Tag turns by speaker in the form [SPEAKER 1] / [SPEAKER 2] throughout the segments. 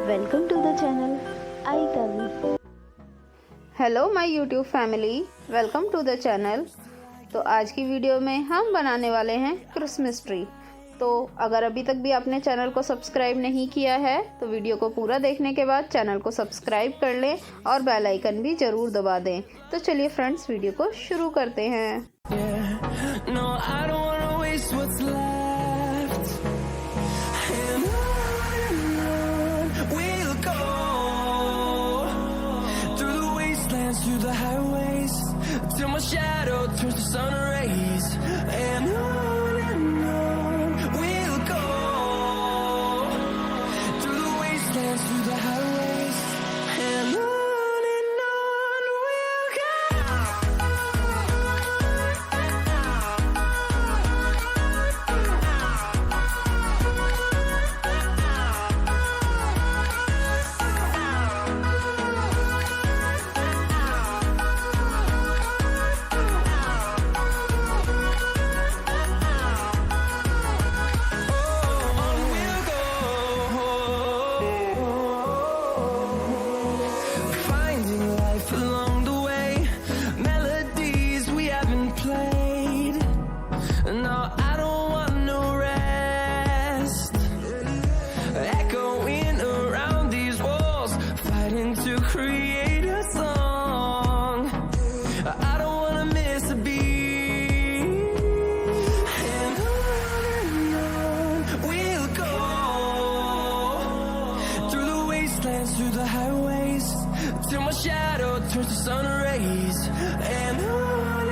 [SPEAKER 1] Welcome to the channel. I Taavi.
[SPEAKER 2] Hello my YouTube family, welcome to the channel. तो आज की video में हम बनाने वाले हैं क्रिसमस ट्री। तो अगर अभी तक भी आपने चैनल को सब्सक्राइब नहीं किया है तो वीडियो को पूरा देखने के बाद चैनल को सब्सक्राइब कर लें और बेल आइकन भी ज़रूर दबा दें। तो चलिए फ्रेंड्स, वीडियो को शुरू करते हैं।
[SPEAKER 3] Through the highways till my shadow turns to sun rays, and on we'll go through the wastelands, through the highways, and on we'll go. Along the way, melodies we haven't played. No, I don't want no rest. Echoing around these walls, fighting to create a song. I don't wanna miss a beat. And on we'll go through the wastelands, through the highways, till my shadow turns to sun rays, and on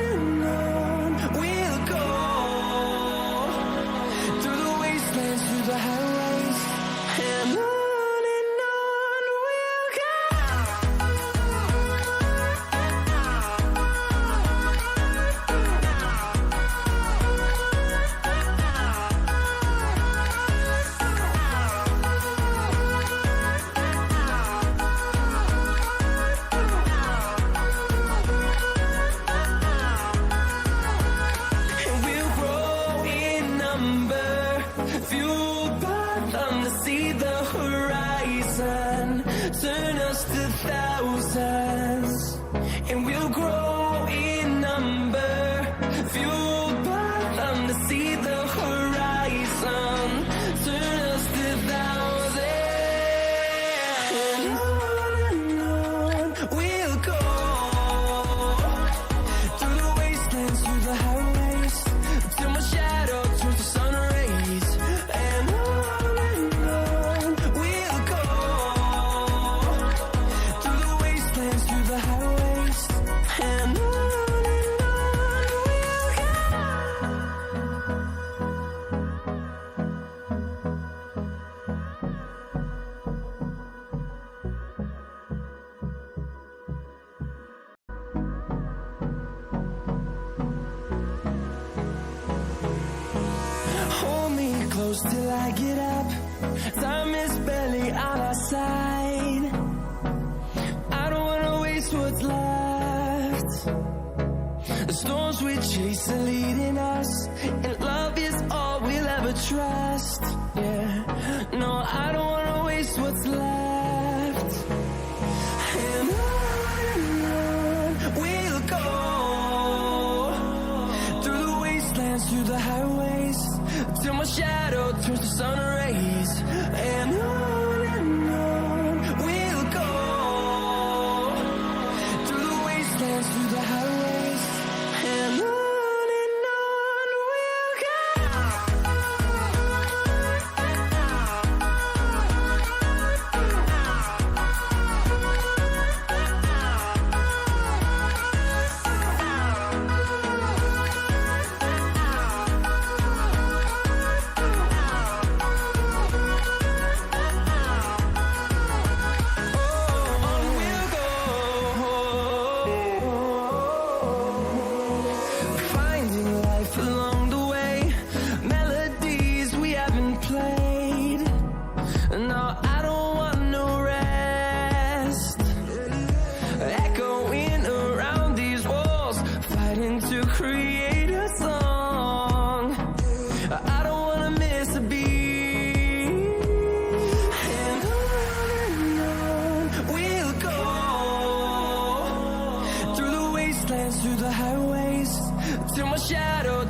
[SPEAKER 3] we'll go through the wastelands, through the highways, and on we'll go. Fueled by them to see the horizon, turn us to thousands, and we'll grow in number. Fueled by them to see the horizon, turn us to thousands, and on we'll go through the wastelands, through the highways, till my shadow turns to sun rays. And on we'll go through the wastelands, through the highways, and on we'll go. Hold me close till I get up. Time is barely on our side. I don't wanna waste what's left. The storms we chase are leading us, and love is all we'll ever trust. Yeah, no, I don't wanna waste what's left. And on we'll go through the wastelands, through the highways, till my shadow turns to sun rays.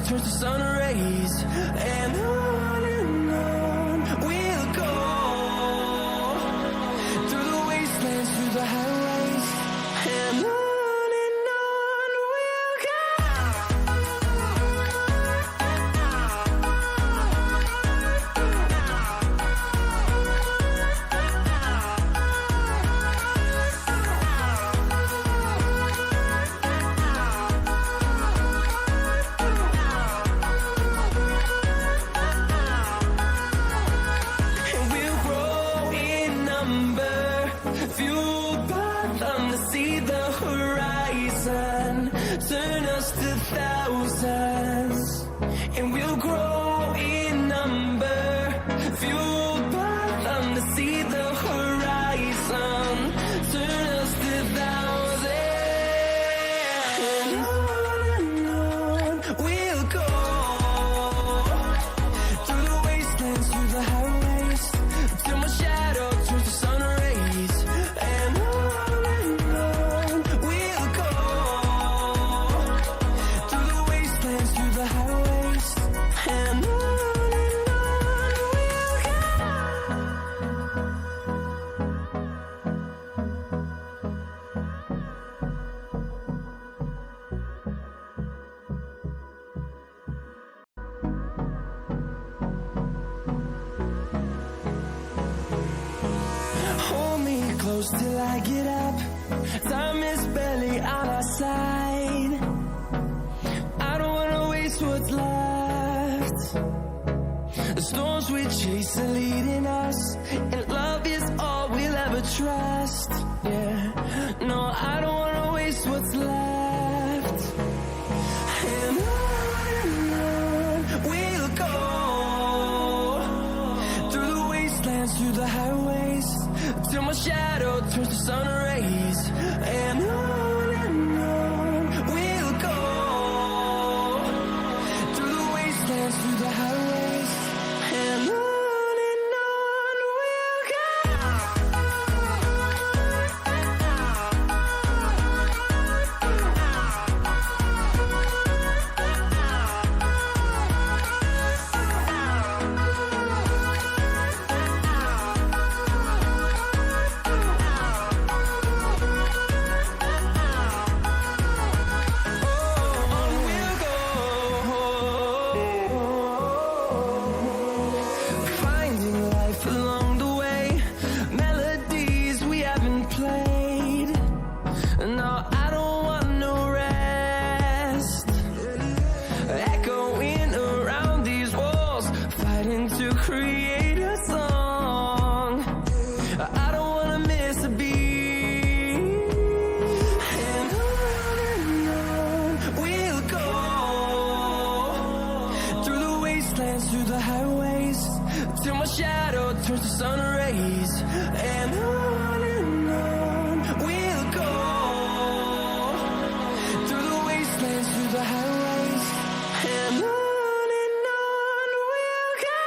[SPEAKER 3] turns to sun rays, and on we'll go, through the wastelands, through the highways, and on we'll go. Turn us to thousands, and we'll grow in number, fueled by them to see the horizon. Turn us to thousands, and on we'll go, through the wastelands, through the highways, till my shadow turns to sun rays, and on we'll go, through the wastelands, through the highways, and on we'll go. Hold me close till I get up. Time is barely on our side. I don't wanna waste what's left. The storms we chase are leading us, and love is all we'll ever trust. Yeah, no, I don't wanna waste what's left. And on we'll go, through the wastelands, through the highways, till my shadow turns to sun rays, and on we'll go, through the wastelands, through the highways, and on we'll go. Finding life along the way, melodies we haven't played. No, I don't want no rest. Echoing around these walls, fighting to create a song. I don't wanna miss a beat. And on we'll go, through the wastelands, through the highways, till my shadow turns to sun rays, and on we'll go, through the wastelands, through the highways, and on we'll go.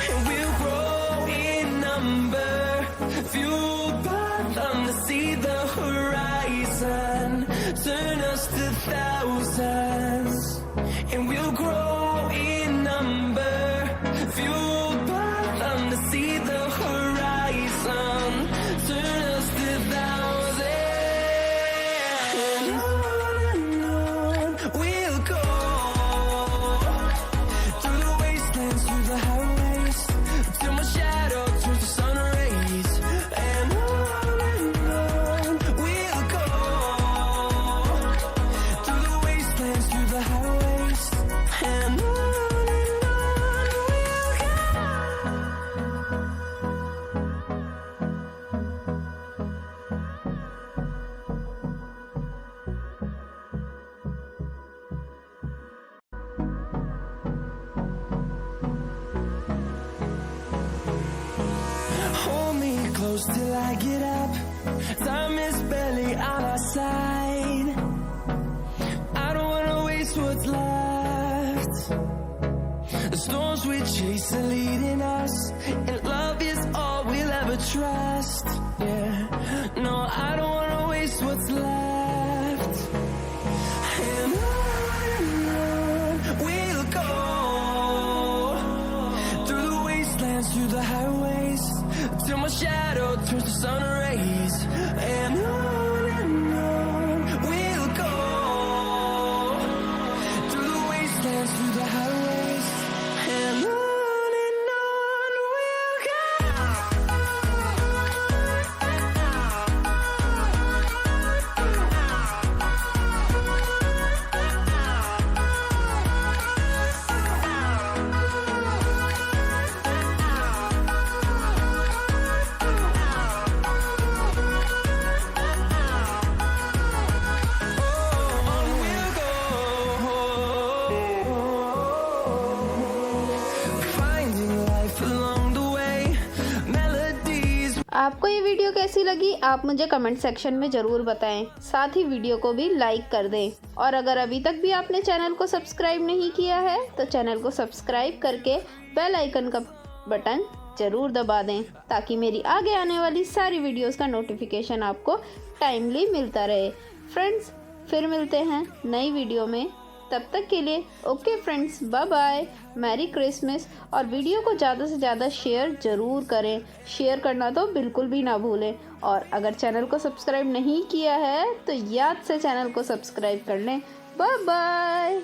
[SPEAKER 3] And we'll grow in number, fueled by them to see the horizon. Turn us to thousands, and we'll grow in number, fueled by them to see the horizon. Turn us to thousands, and on we'll go, through the wastelands, through the highways, till my shadow turns to sun rays, and on we'll go, through the wastelands, through the highways, and on we'll go. Hold me close till I get up. Time is barely on our side. I don't wanna waste what's left. The storms we chase are leading us, and love is all we'll ever trust. Yeah, no, I don't wanna waste what's left. And on we'll go, through the wastelands, through the highways, till my shadow turns to sun rays. And on we'll go, through the wastelands, through the highways, and on we'll go.
[SPEAKER 2] आपको ये video कैसी लगी आप मुझे comment section में ज़रूर बताएं। साथ ही वीडियो को भी लाइक कर दें, और अगर अभी तक भी आपने चैनल को सब्सक्राइब नहीं किया है तो चैनल को सब्सक्राइब करके बेल आइकन का बटन ज़रूर दबा दें, ताकि मेरी आगे आने वाली सारी वीडियोस का नोटिफिकेशन आपको टाइमली मिलता रहे। फ्रेंड्स, फिर मिलते हैं नई वीडियो में, तब तक के लिए okay friends, bye bye, merry Christmas. और वीडियो को ज़्यादा से ज़्यादा शेयर ज़रूर करें, शेयर करना तो बिल्कुल भी ना भूलें। और अगर चैनल को सब्सक्राइब नहीं किया है तो याद से चैनल को सब्सक्राइब कर लें। Bye bye.